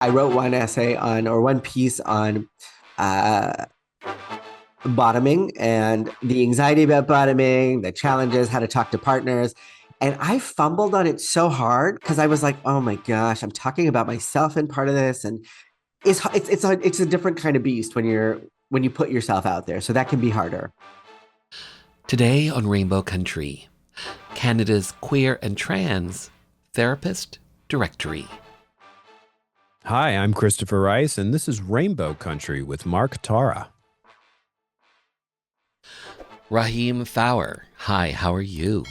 I wrote one essay on or one piece on uh, bottoming and the anxiety about bottoming, the challenges, how to talk to partners. And I fumbled on it so hard because I was like, oh my gosh, I'm talking about myself in part of this. And it's a different kind of beast when you put yourself out there. So that can be harder. Today on Rainbow Country, Canada's queer and trans therapist directory. Hi, I'm Christopher Rice, and this is Rainbow Country with Mark Tara. Raheem Fowler. Hi, how are you?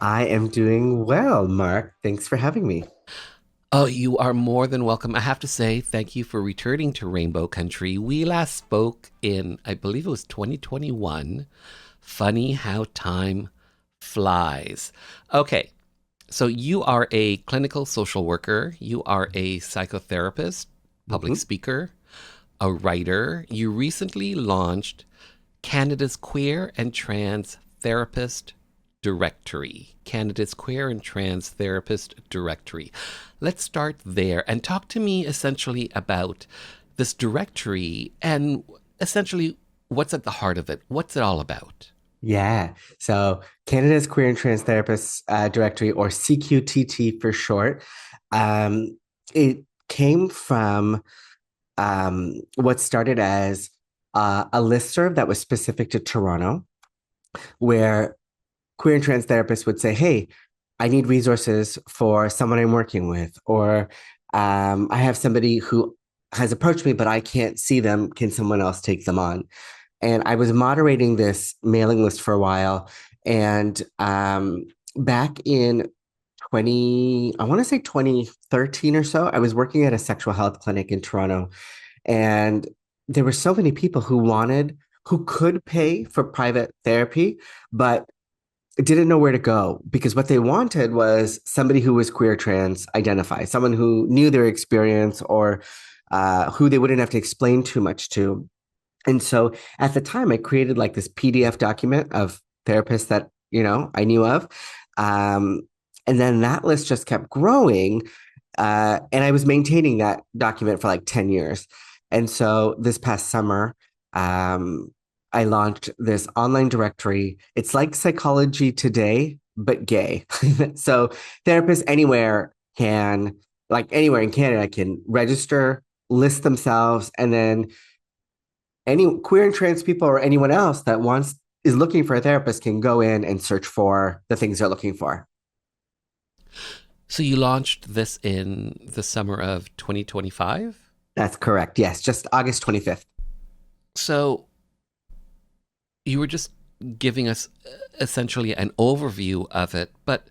I am doing well, Mark. Thanks for having me. Oh, you are more than welcome. I have to say, thank you for returning to Rainbow Country. We last spoke in, I believe it was 2021. Funny how time flies. Okay, so you are a clinical social worker, you are a psychotherapist, public Mhm. speaker, a writer. You recently launched Canada's Queer and Trans Therapist Directory. Canada's Queer and Trans Therapist Directory. Let's start there and talk to me essentially about this directory and essentially what's at the heart of it. What's it all about? Yeah. So Canada's Queer and Trans Therapists Directory, or CQTT for short, it came from what started as a listserv that was specific to Toronto, where queer and trans therapists would say, "Hey, I need resources for someone I'm working with," or "I have somebody who has approached me, but I can't see them. Can someone else take them on?" And I was moderating this mailing list for a while. And back in I want to say 2013 or so, I was working at a sexual health clinic in Toronto. And there were so many people who could pay for private therapy, but didn't know where to go because what they wanted was somebody who was queer trans identified, someone who knew their experience or who they wouldn't have to explain too much to. And so at the time, I created like this PDF document of therapists that, I knew of. Um, and then that list just kept growing. And I was maintaining that document for like 10 years. And so this past summer, um, I launched this online directory. It's like Psychology Today, but gay. So therapists anywhere in Canada, can register, list themselves, and then any queer and trans people or anyone else that wants is looking for a therapist can go in and search for the things they're looking for. So you launched this in the summer of 2025? That's correct. Yes, just August 25th. So you were just giving us essentially an overview of it, but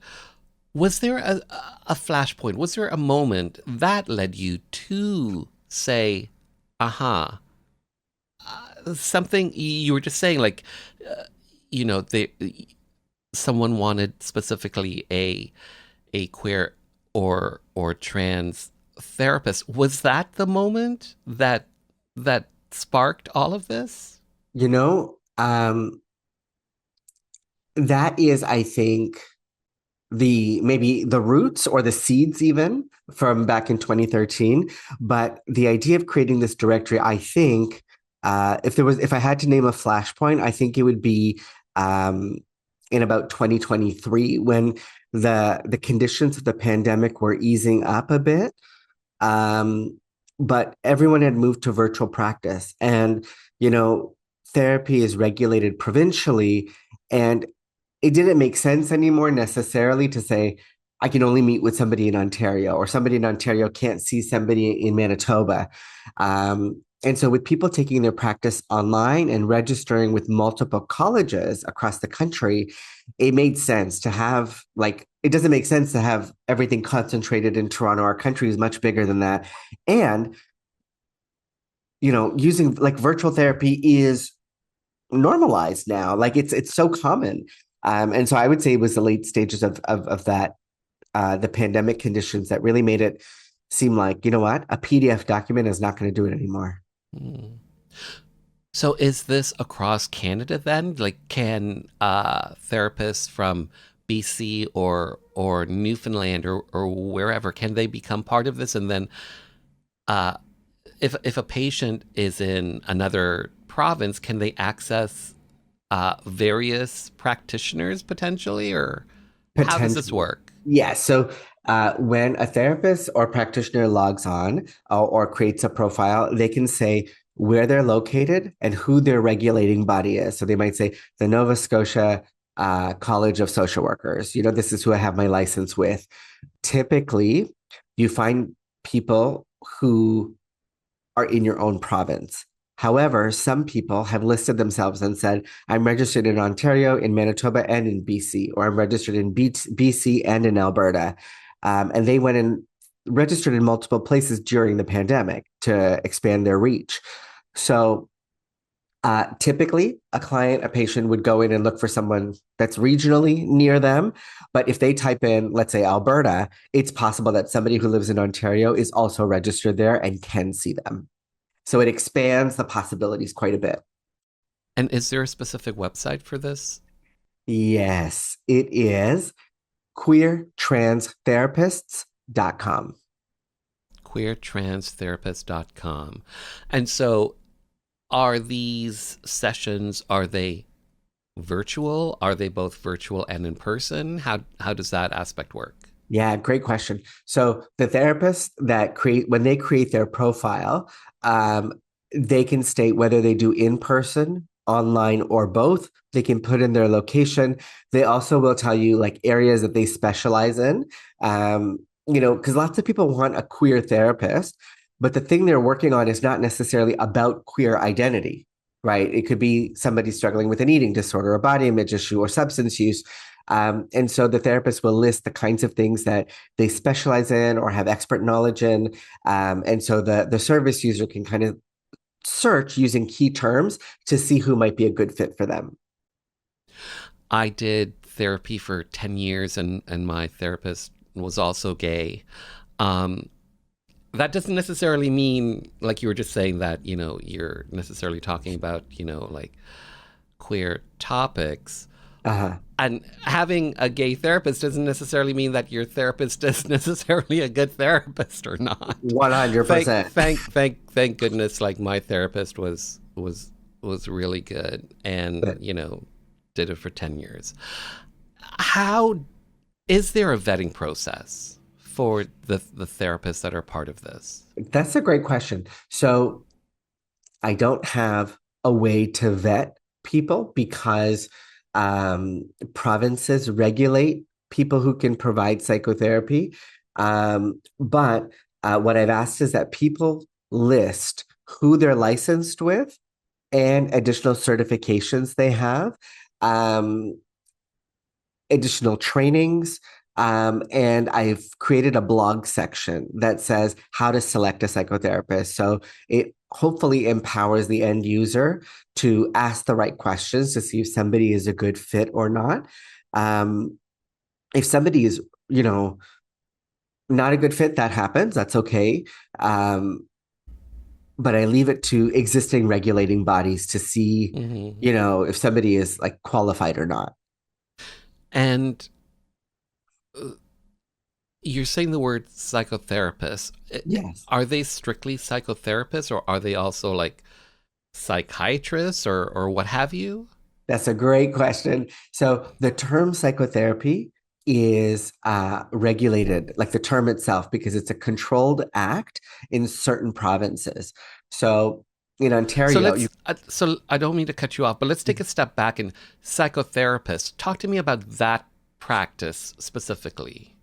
was there a flashpoint? Was there a moment that led you to say, aha, something you were just saying, like, uh, they someone wanted specifically a queer or trans therapist. Was that the moment that sparked all of this? You know, that is, I think, the maybe the roots or the seeds even from back in 2013. But the idea of creating this directory, I think, if I had to name a flashpoint, I think it would be um, in about 2023 when the conditions of the pandemic were easing up a bit. Um, but everyone had moved to virtual practice, and you know, therapy is regulated provincially, and it didn't make sense anymore necessarily to say I can only meet with somebody in Ontario or somebody in Ontario can't see somebody in Manitoba. And so with people taking their practice online and registering with multiple colleges across the country, it made sense to have like it doesn't make sense to have everything concentrated in Toronto. Our country is much bigger than that. And using like virtual therapy is normalized now. Like it's so common. And so I would say it was the late stages of that, the pandemic conditions that really made it seem like, you know what, a PDF document is not going to do it anymore. Hmm. So is this across Canada then? Like, can therapists from BC or Newfoundland or wherever, can they become part of this and then uh, if a patient is in another province, can they access various practitioners potentially, or how does this Potentially. work? Yeah. So when a therapist or practitioner logs on or creates a profile, they can say where they're located and who their regulating body is. So they might say the Nova Scotia College of Social Workers. This is who I have my license with. Typically, you find people who are in your own province. However, some people have listed themselves and said, I'm registered in Ontario, in Manitoba, and in BC, or I'm registered in BC and in Alberta. And they went and registered in multiple places during the pandemic to expand their reach. So typically, a patient would go in and look for someone that's regionally near them. But if they type in, let's say, Alberta, it's possible that somebody who lives in Ontario is also registered there and can see them. So it expands the possibilities quite a bit. And is there a specific website for this? Yes, it is queertranstherapists.com. Queertranstherapist.com. And so are these sessions, are they virtual? Are they both virtual and in person? How does that aspect work? Yeah, great question. So the therapists that when they create their profile, um, they can state whether they do in person, online, or both. They can put in their location. They also will tell you like areas that they specialize in. Because lots of people want a queer therapist, but the thing they're working on is not necessarily about queer identity, right? It could be somebody struggling with an eating disorder, a body image issue, or substance use. And so the therapist will list the kinds of things that they specialize in or have expert knowledge in. And so the service user can kind of search using key terms to see who might be a good fit for them. I did therapy for 10 years, and my therapist was also gay. Um, that doesn't necessarily mean, like you were just saying, that, you're necessarily talking about, like queer topics. Uh-huh. And having a gay therapist doesn't necessarily mean that your therapist is necessarily a good therapist or not. Thank, 100%. thank, thank, thank goodness. Like my therapist was really good, and But did it for 10 years. How is there a vetting process for the therapists that are part of this? that's a great question. So I don't have a way to vet people because provinces regulate people who can provide psychotherapy. But what I've asked is that people list who they're licensed with and additional certifications they have, um, additional trainings. And I've created a blog section that says how to select a psychotherapist. So it hopefully empowers the end user to ask the right questions to see if somebody is a good fit or not. Um, if somebody is, not a good fit, that happens. That's okay. But I leave it to existing regulating bodies to see, Mm-hmm. if somebody is like qualified or not. And you're saying the word psychotherapist. Yes. Are they strictly psychotherapists, or are they also like psychiatrists, or what have you? That's a great question. So the term psychotherapy is regulated, like the term itself, because it's a controlled act in certain provinces. So in So Ontario, you so I don't mean to cut you off, but let's take a step back. And psychotherapist, talk to me about that practice specifically.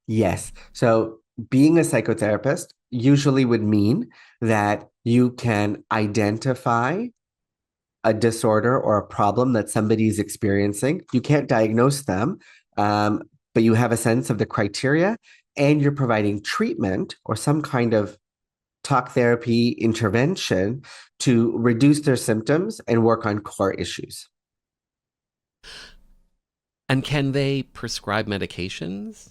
yes. So being a psychotherapist usually would mean that you can identify a disorder or a problem that somebody is experiencing. You can't diagnose them, but you have a sense of the criteria and you're providing treatment or some kind of talk therapy intervention to reduce their symptoms and work on core issues. And can they prescribe medications?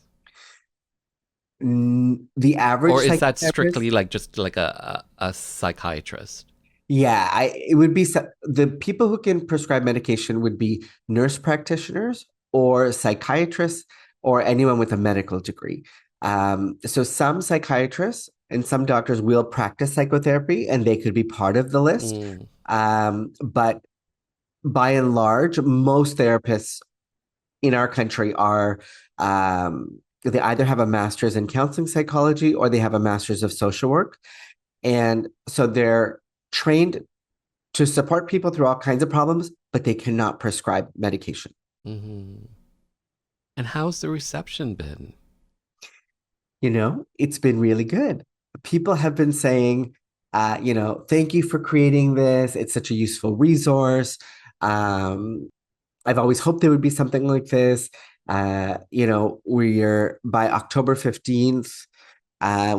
The average Or is that psychotherapist, strictly like just like a psychiatrist? yeah, it would be the people who can prescribe medication would be nurse practitioners or psychiatrists or anyone with a medical degree. So some psychiatrists and some doctors will practice psychotherapy and they could be part of the list. Mm, But by and large, most therapists in our country are they either have a master's in counseling psychology or they have a master's of social work. And so they're trained to support people through all kinds of problems, but they cannot prescribe medication. hmm. And how's the reception been? It's been really good. People have been saying, thank you for creating this. It's such a useful resource. Um, I've always hoped there would be something like this. We're by October 15th,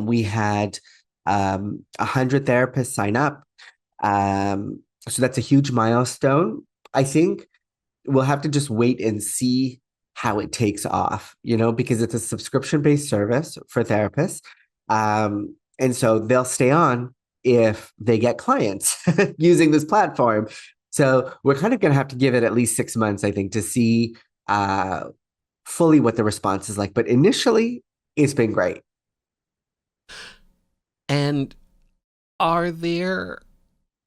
we had 100 therapists sign up. So that's a huge milestone. I think we'll have to just wait and see how it takes off, because it's a subscription-based service for therapists. And so they'll stay on if they get clients using this platform. So we're kind of going to have to give it at least 6 months, I think, to see fully what the response is like. But initially, it's been great. And are there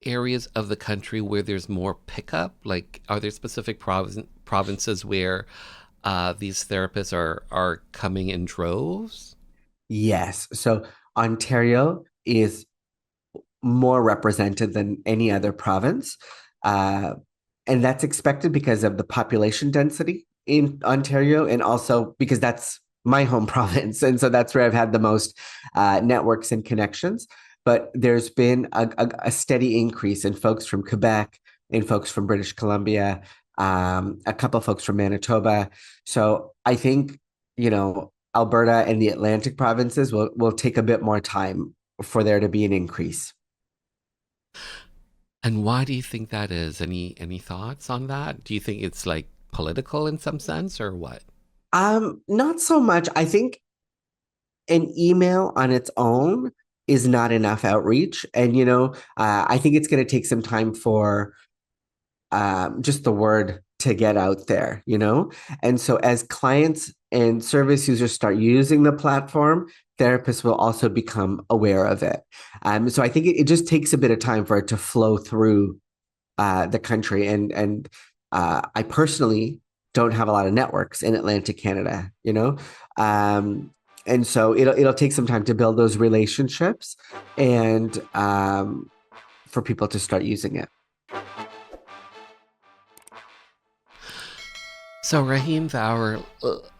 areas of the country where there's more pickup? Like, are there specific provinces where these therapists are coming in droves? Yes. So Ontario is more represented than any other province. Uh, and that's expected because of the population density in Ontario, and also because that's my home province. And so that's where I've had the most networks and connections. But there's been a steady increase in folks from Quebec, in folks from British Columbia, a couple of folks from Manitoba. So I think, Alberta and the Atlantic provinces will take a bit more time for there to be an increase. And why do you think that is? Any thoughts on that? Do you think it's like political in some sense or what? Not so much. I think an email on its own is not enough outreach. And, I think it's going to take some time for just the word to get out there, And so as clients and service users start using the platform, therapists will also become aware of it. So I think it just takes a bit of time for it to flow through the country. And I personally don't have a lot of networks in Atlantic Canada, and so it'll take some time to build those relationships and for people to start using it. So, Raheem Vower,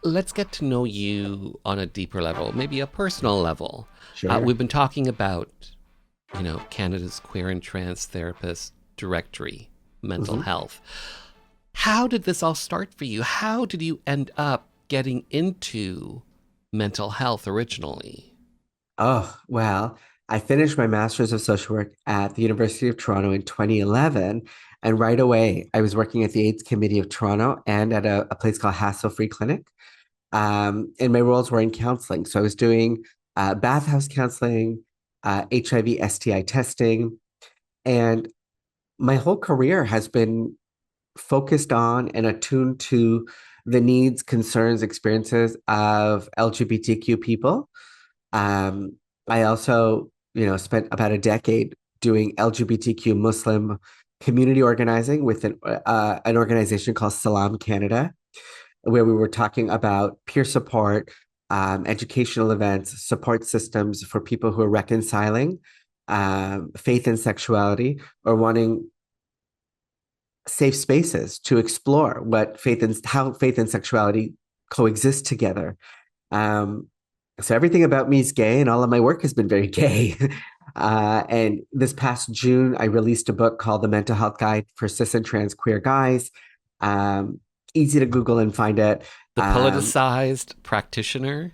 let's get to know you on a deeper level, maybe a personal level. Sure. We've been talking about, Canada's Queer and Trans Therapist Directory, mental Mhm. health. How did this all start for you? How did you end up getting into mental health originally? Oh, well, I finished my master's of social work at the University of Toronto in 2011. And right away, I was working at the AIDS Committee of Toronto and at a place called Hassle Free Clinic. And my roles were in counseling. So I was doing bathhouse counseling, HIV, STI testing. And my whole career has been focused on and attuned to the needs, concerns, experiences of LGBTQ people. Um, I also, spent about a decade doing LGBTQ Muslim community organizing with an organization called Salam Canada, where we were talking about peer support, educational events, support systems for people who are reconciling faith and sexuality or wanting safe spaces to explore what faith and how faith and sexuality coexist together. Um, so everything about me is gay, and all of my work has been very gay. And this past June, I released a book called The Mental Health Guide for Cis and Trans Queer Guys. Um, Easy to Google and find it. The politicized practitioner?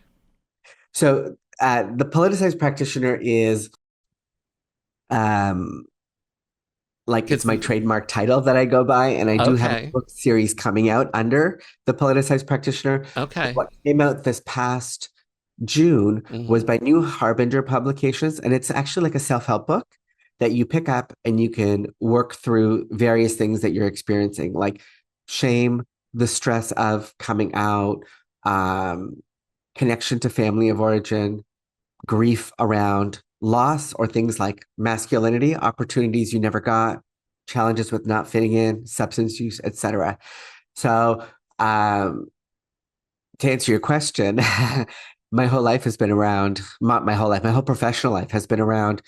The politicized practitioner is um, like it's It's my trademark title that I go by, and I do have a okay. book series coming out under the politicized practitioner. But Okay. what came out this past June was Hmm. by New Harbinger Publications, and it's actually like a self-help book that you pick up and you can work through various things that you're experiencing, like shame, the stress of coming out, um, connection to family of origin, grief around loss or things like masculinity, opportunities you never got, challenges with not fitting in, substance use, etc. So, um, to answer your question, my whole life has been around, not my whole life, my whole professional life has been around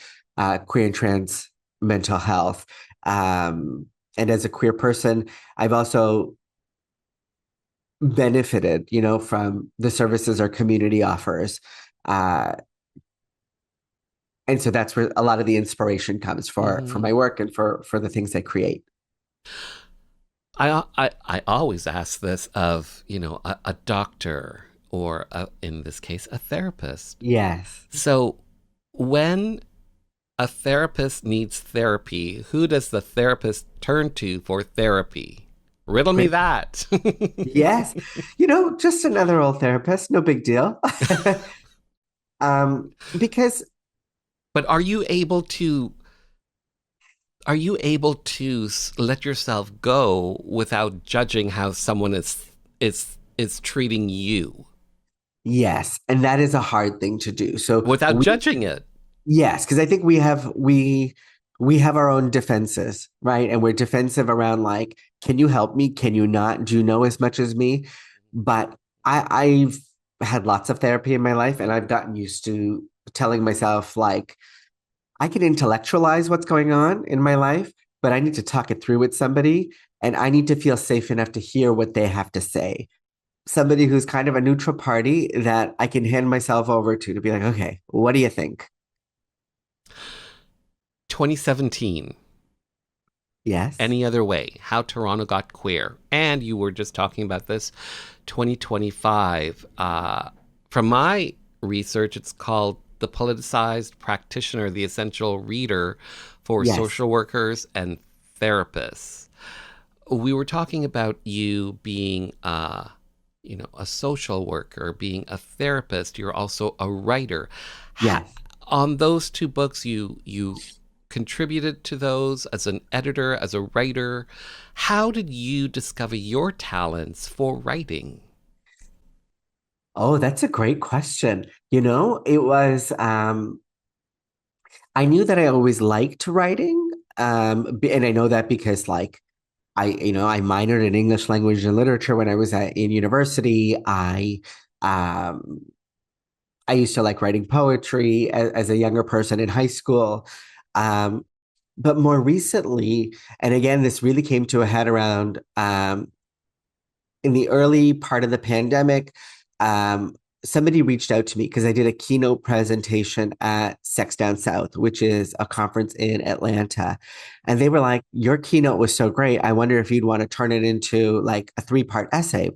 queer and trans mental health. Um, and as a queer person, I've also benefited, from the services our community offers. Uh, and so that's where a lot of the inspiration comes for Hmm. my work and for the things I create. I always ask this of, a doctor or in this case, a therapist. Yes. So when a therapist needs therapy, who does the therapist turn to for therapy? Riddle me Great. that. Yes. Just another old therapist, no big deal. Because But are you able to let yourself go without judging how someone is treating you? yes, and that is a hard thing to do. So Without judging it. yes, because I think we have our own defenses, right? And we're defensive around like, can you help me? Can you not? Do you know as much as me? But I've had lots of therapy in my life, and I've gotten used to telling myself like, I can intellectualize what's going on in my life, but I need to talk it through with somebody, and I need to feel safe enough to hear what they have to say. Somebody who's kind of a neutral party that I can hand myself over to be like, okay, what do you think? 2017. Yes. Any other way? How Toronto got queer. And you were just talking about this 2025. From my research, it's called The Politicized Practitioner, the Essential Reader for Yes. Social Workers and Therapists. We were talking about you being a social worker, being a therapist. You're also a writer. Yes. On those two books, you contributed to those as an editor, as a writer. How did you discover your talents for writing? Oh, that's a great question. It was I knew that I always liked writing. And I know that because like I minored in English language and literature when I was in university. Um I used to like writing poetry as a younger person in high school. Um, but more recently, and again, this really came to a head around in the early part of the pandemic. Somebody reached out to me because I did a keynote presentation at Sex Down South, which is a conference in Atlanta. And they were like, your keynote was so great. I wonder if you'd want to turn it into like a three-part essay.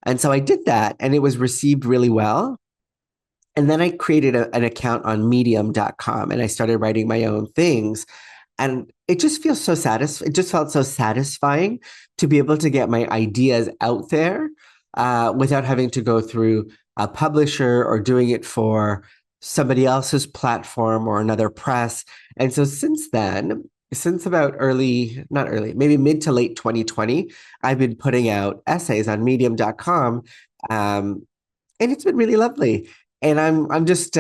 And so I did that, and it was received really well. And then I created an account on medium.com and I started writing my own things. And it just feels so satisfying. It just felt so satisfying to be able to get my ideas out there without having to go through a publisher or doing it for somebody else's platform or another press. And so since then, since about not early, maybe mid to late 2020, I've been putting out essays on medium.com. And it's been really lovely. And I'm just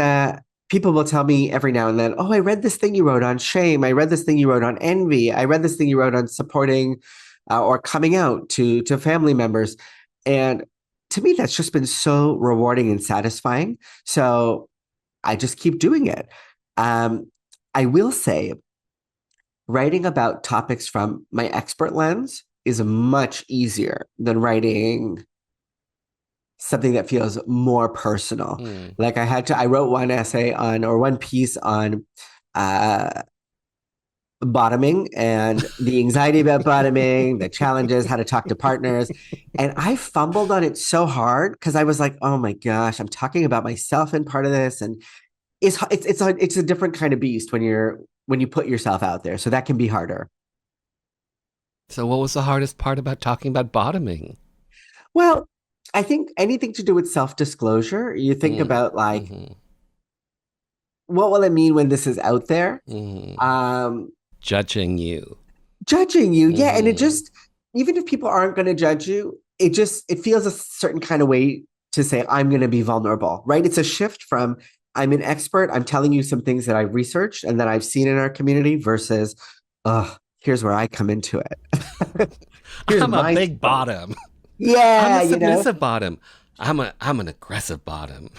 people will tell me every now and then, oh, I read this thing you wrote on shame. I read this thing you wrote on envy. I read this thing you wrote on supporting or coming out to family members. And to me, that's just been so rewarding and satisfying. So I just keep doing it. Um, I will say, writing about topics from my expert lens is much easier than writing something that feels more personal. Mm. Like I wrote one essay on, or one piece on uh, bottoming and the anxiety about bottoming, the challenges, how to talk to partners. And I fumbled on it so hard because I was like, oh my gosh, I'm talking about myself in part of this. And it's a different kind of beast when you put yourself out there. So that can be harder. So, what was the hardest part about talking about bottoming? Well, I think anything to do with self-disclosure, you think Mm. about like, Hmm. what will it mean when this is out there? Hmm. Um, Judging you. Judging you, yeah, and it Hmm. just, even if people aren't going to judge you, it feels a certain kind of way to say I'm going to be vulnerable, right? It's a shift from I'm an expert. I'm telling you some things that I've researched and that I've seen in our community versus, here's where I come into it. Here's I'm a my big story. bottom. I'm a Yeah, submissive bottom. I'm an aggressive bottom.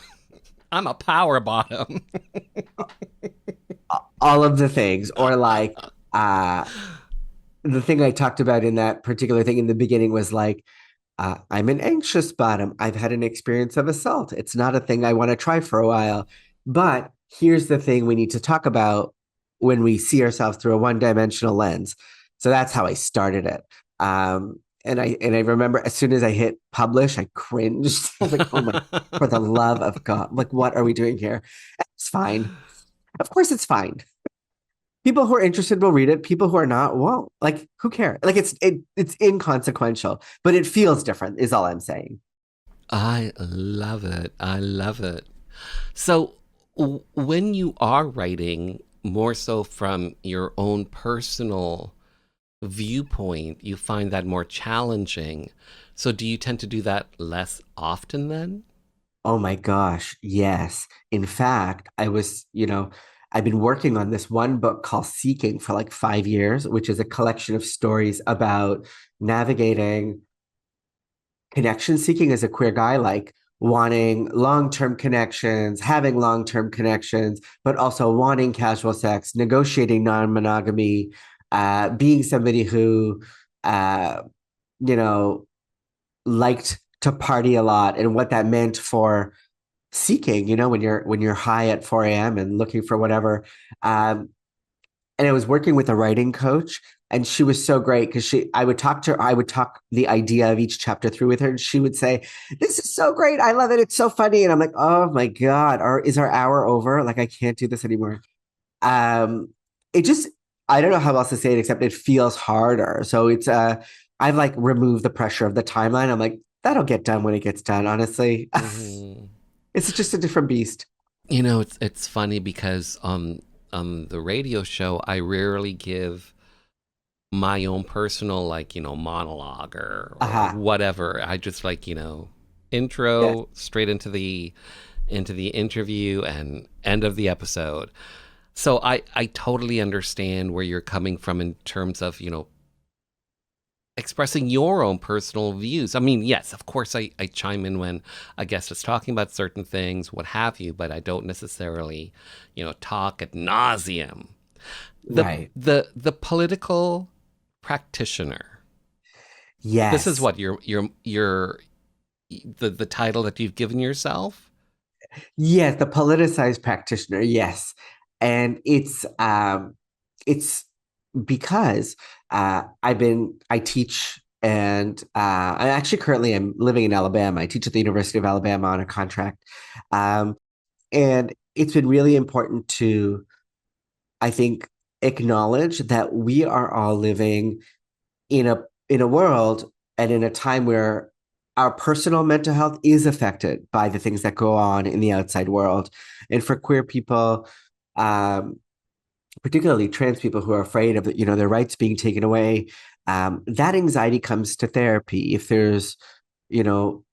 I'm a power bottom. all of the things. Or like, uh, the thing I talked about in that particular thing in the beginning was like, I'm an anxious bottom. I've had an experience of assault. It's not a thing I want to try for a while. But here's the thing we need to talk about when we see ourselves through a one-dimensional lens. So that's how I started it. And I remember as soon as I hit publish, I cringed. I was like, oh my, for the love of God, like what are we doing here? It's fine. Of course it's fine. People who are interested will read it. People who are not won't. Like, who cares? Like, it's inconsequential, but it feels different. Is all I'm saying. I love it. I love it. So, when you are writing more so from your own personal viewpoint, you find that more challenging. So, do you tend to do that less often then? Oh my gosh, yes. In fact, I've been working on this one book called Seeking for like 5 years, which is a collection of stories about navigating connection seeking as a queer guy, like wanting long-term connections, having long-term connections, but also wanting casual sex, negotiating non-monogamy, being somebody who, uh, you know, liked to party a lot and what that meant for seeking, when you're high at 4 a.m. and looking for whatever. Um, and I was working with a writing coach, and she was so great because I would talk the idea of each chapter through with her, and she would say, "This is so great, I love it, it's so funny," and I'm like, "Oh my God, is our hour over? Like, I can't do this anymore." Um, it just, I don't know how else to say it except it feels harder. So I've like removed the pressure of the timeline. I'm like, that'll get done when it gets done. Honestly, Hmm. it's just a different beast. It's funny because on the radio show, I rarely give my own personal monologue or Aha. whatever. I just Yes. intro straight into the interview and end of the episode. So I totally understand where you're coming from in terms of expressing your own personal views. I mean, yes, of course, I chime in when a guest is talking about certain things, what have you, but I don't necessarily, talk ad nauseum. The Right. the political practitioner. This is Yes. what your the title that you've given yourself. Yes, the politicized practitioner. Yes. And it's because I teach, and I actually currently am living in Alabama. I teach at the University of Alabama on a contract. Um, and it's been really important to, I think, acknowledge that we are all living in a world and in a time where our personal mental health is affected by the things that go on in the outside world. And for queer people, um, particularly trans people who are afraid of their rights being taken away, that anxiety comes to therapy. If there's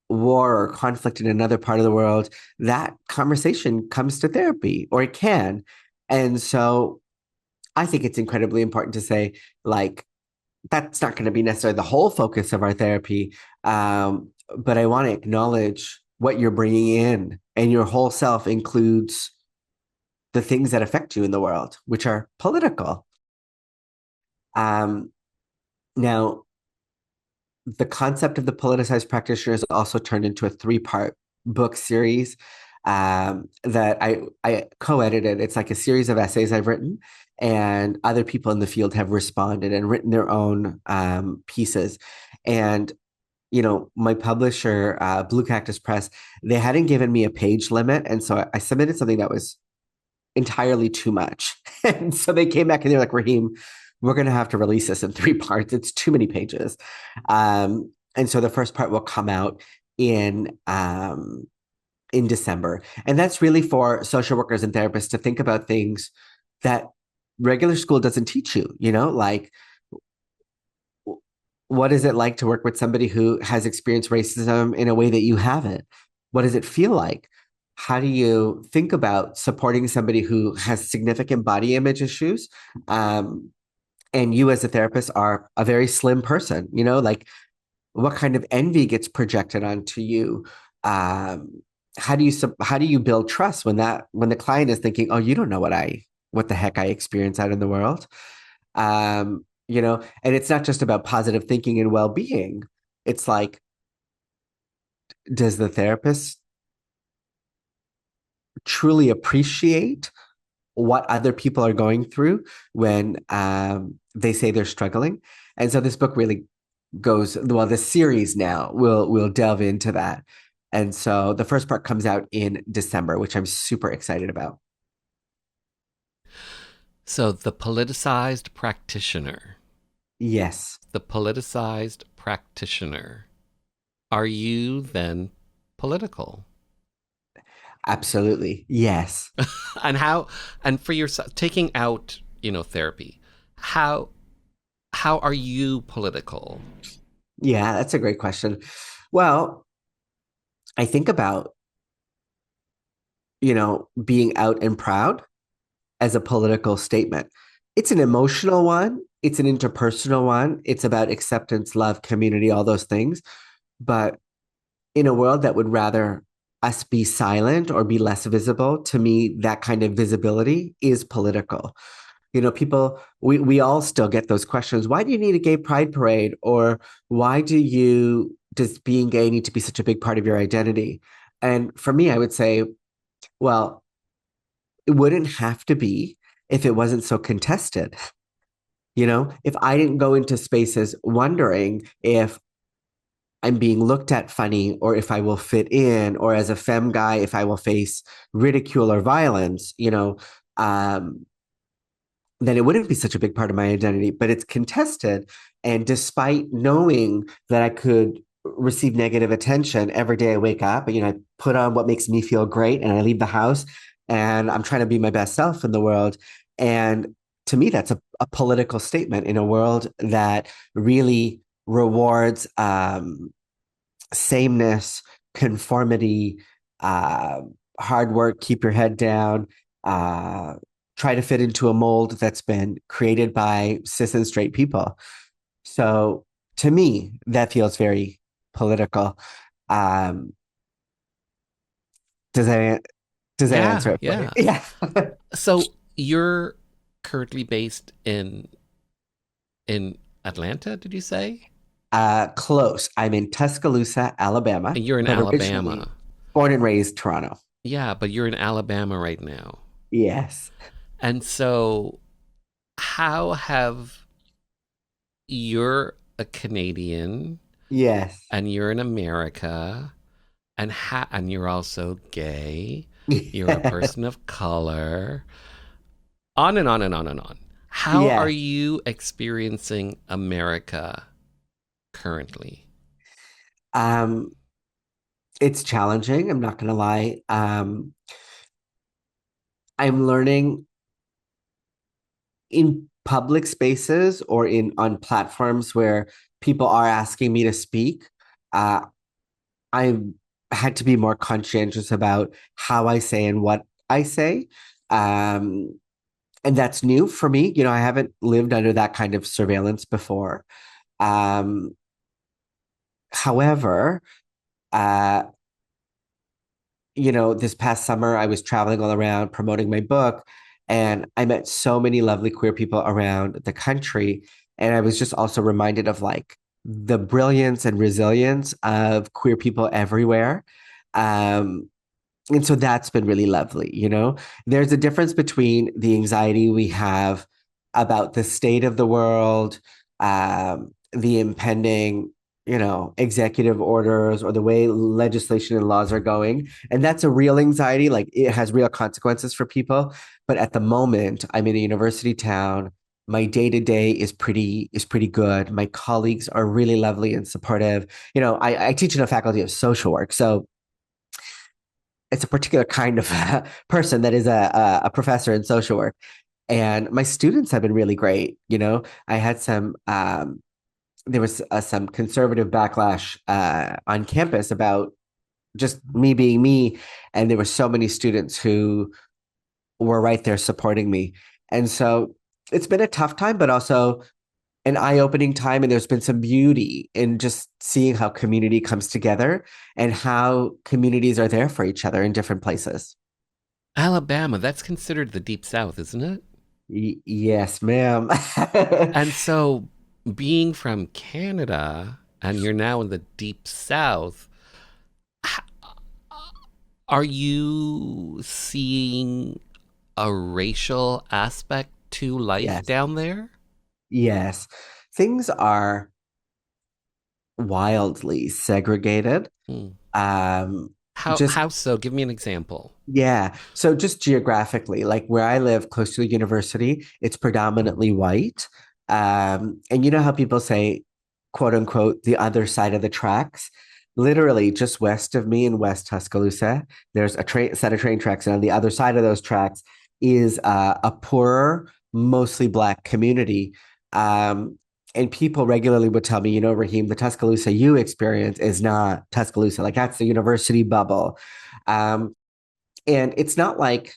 war or conflict in another part of the world, that conversation comes to therapy, or it can. And so I think it's incredibly important to say, like, that's not going to be necessarily the whole focus of our therapy. But I want to acknowledge what you're bringing in, and your whole self includes the things that affect you in the world, which are political. Um, Now, the concept of the politicized practitioner is also turned into a three-part book series that I co-edited. It's like a series of essays I've written, and other people in the field have responded and written their own pieces. And my publisher, Blue Cactus Press, they hadn't given me a page limit, and so I submitted something that was entirely too much. And so they came back and they're like, Raheem, we're going to have to release this in three parts. It's too many pages. And so the first part will come out in December. And that's really for social workers and therapists to think about things that regular school doesn't teach you, like, what is it like to work with somebody who has experienced racism in a way that you haven't? What does it feel like? how do you think about supporting somebody who has significant body image issues? Um, and you as a therapist are a very slim person, like what kind of envy gets projected onto you? Um, how do you build trust when the client is thinking, oh, you don't know what the heck I experience out in the world? And it's not just about positive thinking and well-being. It's like, does the therapist truly appreciate what other people are going through when they say they're struggling? And so this book really goes, well, the series now will delve into that. And so the first part comes out in December, which I'm super excited about. So the politicized practitioner. Yes, The politicized practitioner. Are you then political? absolutely. Yes. And how, and for yourself, taking out, therapy, how how are you political? Yeah, that's a great question. Well, I think about, being out and proud as a political statement. It's an emotional one, it's an interpersonal one, it's about acceptance, love, community, all those things. But in a world that would rather us be silent or be less visible, to me, that kind of visibility is political. People, we all still get those questions. Why do you need a gay pride parade? Or does being gay need to be such a big part of your identity? And for me, I would say, well, it wouldn't have to be if it wasn't so contested. If I didn't go into spaces wondering if I'm being looked at funny or if I will fit in, or as a femme guy, if I will face ridicule or violence, um, then it wouldn't be such a big part of my identity, but it's contested. And despite knowing that I could receive negative attention every day I wake up, I put on what makes me feel great and I leave the house and I'm trying to be my best self in the world. And to me, that's a political statement in a world that really rewards sameness, conformity, uh, hard work, keep your head down, uh, try to fit into a mold that's been created by cis and straight people. So to me, that feels very political. Um, does that does that answer Yeah, it for you? yeah. Yeah. So you're currently based in Atlanta, did you say? Close. I'm in Tuscaloosa, Alabama, And you're in but originally Alabama. born and raised Toronto. Yeah, but you're in Alabama right now. Yes. And so how have you're a Canadian Yes. and you're in America and you're also gay, you're a person of color, on and on and on and on. How are Yes. you experiencing America currently? Um, it's challenging. I'm not going to lie. I'm learning in public spaces or in on platforms where people are asking me to speak. Uh, I had to be more conscientious about how I say and what I say. Um, and that's new for me. I haven't lived under that kind of surveillance before. Um, however, uh, this past summer, I was traveling all around promoting my book, and I met so many lovely queer people around the country. And I was just also reminded of like the brilliance and resilience of queer people everywhere. Um, and so that's been really lovely. There's a difference between the anxiety we have about the state of the world, the impending, executive orders or the way legislation and laws are going. And that's a real anxiety. Like it has real consequences for people. But at the moment, I'm in a university town. My day to day is pretty good. My colleagues are really lovely and supportive. I teach in a faculty of social work, so it's a particular kind of person that is a professor in social work. And my students have been really great. I had there was some conservative backlash on campus about just me being me. And there were so many students who were right there supporting me. And so it's been a tough time, but also an eye-opening time. And there's been some beauty in just seeing how community comes together and how communities are there for each other in different places. Alabama, that's considered the Deep South, isn't it? Yes, ma'am. And so, being from Canada and you're now in the Deep South, are you seeing a racial aspect to life Yes, down there? yes. Things are wildly segregated. Hmm. Um, How just so? Give me an example. Yeah. So just geographically, like where I live close to the university, it's predominantly white. And you know how people say, quote unquote, the other side of the tracks? Literally, just west of me in West Tuscaloosa, there's a train set of train tracks, and on the other side of those tracks is a poorer, mostly Black community. Um, and people regularly would tell me, you know, Raheem, the Tuscaloosa you experience is not Tuscaloosa. Like that's the university bubble. Um, and it's not like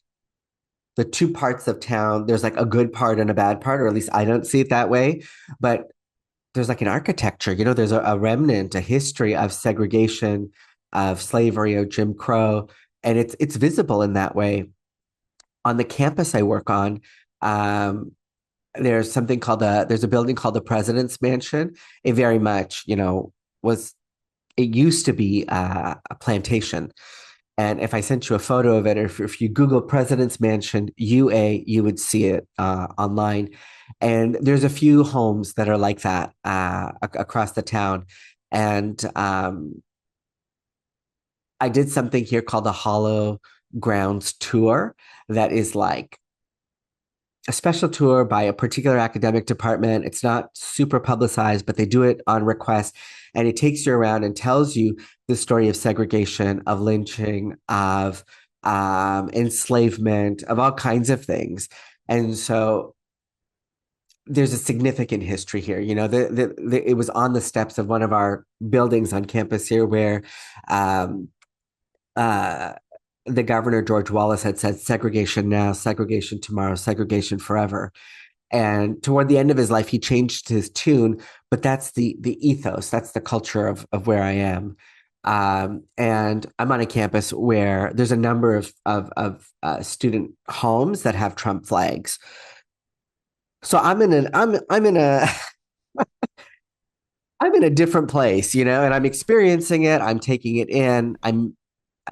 the two parts of town, there's like a good part and a bad part, or at least I don't see it that way. But there's like an architecture, you know, there's a remnant, a history of segregation, of slavery, of Jim Crow. And it's visible in that way. On the campus I work on, um, there's a building called the President's Mansion. It very much, you know, was it used to be a plantation. And if I sent you a photo of it, or if you Google President's Mansion UA, you would see it online. And there's a few homes that are like that across the town. And I did something here called the Hollow Grounds Tour that is like a special tour by a particular academic department. It's not super publicized, but they do it on request. And it takes you around and tells you the story of segregation, of lynching, of enslavement, of all kinds of things. And so there's a significant history here. You know, it was on the steps of one of our buildings on campus here where um, uh, the governor, George Wallace, had said segregation now, segregation tomorrow, segregation forever. And toward the end of his life, he changed his tune, but that's the ethos, that's the culture of where I am. And I'm on a campus where there's a number of student homes that have Trump flags. So I'm in a I'm in a different place, you know, and I'm experiencing it. I'm taking it in. I'm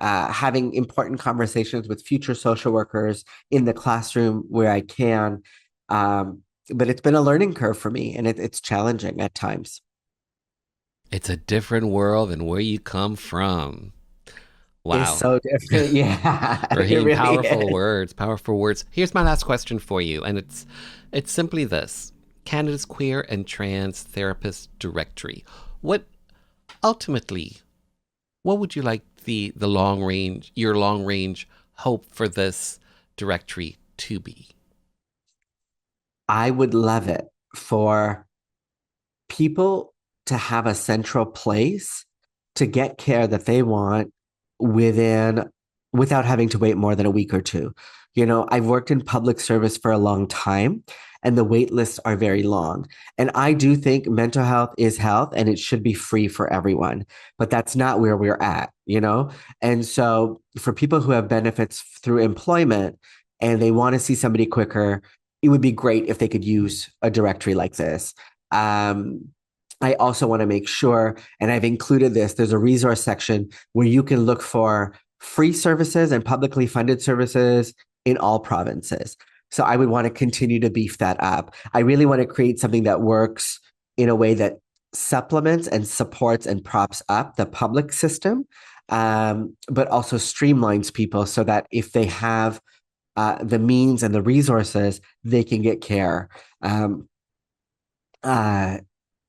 having important conversations with future social workers in the classroom where I can. Um, but it's been a learning curve for me, and it's challenging at times. It's a different world than where you come from. It's Wow. so different. Yeah, it Raheem, really powerful is. words, powerful words. Here's my last question for you, and it's simply this. Canada's Queer and Trans Therapist Directory. What ultimately, what would you like the long range, your long range hope for this directory to be? I would love it for people to have a central place to get care that they want within without having to wait more than a week or two. You know, I've worked in public service for a long time and the wait lists are very long. And I do think mental health is health and it should be free for everyone, but that's not where we're at, you know? And so for people who have benefits through employment and they want to see somebody quicker, it would be great if they could use a directory like this. Um, I also want to make sure, and I've included this, there's a resource section where you can look for free services and publicly funded services in all provinces. So I would want to continue to beef that up. I really want to create something that works in a way that supplements and supports and props up the public system, but also streamlines people so that if they have the means and the resources, they can get care. Um, uh,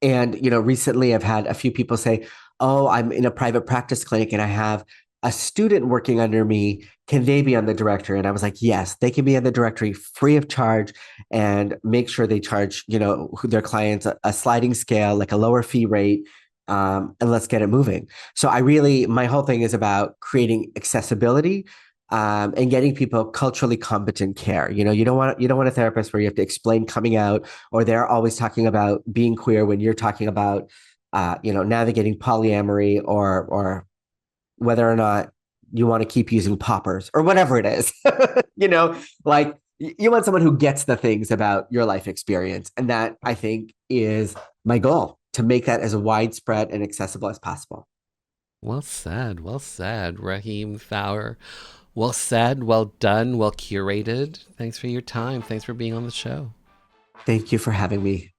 and, you know, recently I've had a few people say, oh, I'm in a private practice clinic and I have a student working under me. Can they be on the directory? And I was like, yes, they can be on the directory free of charge and make sure they charge, you know, their clients a sliding scale, like a lower fee rate. and let's get it moving. So I really, my whole thing is about creating accessibility, and getting people culturally competent care. You don't want a therapist where you have to explain coming out, or they're always talking about being queer when you're talking about, navigating polyamory, or whether or not you want to keep using poppers or whatever it is. Like you want someone who gets the things about your life experience. And that I think is my goal, to make that as widespread and accessible as possible. Well said, Raheem Fowler. Well said, well done, well curated. Thanks for your time. Thanks for being on the show. Thank you for having me.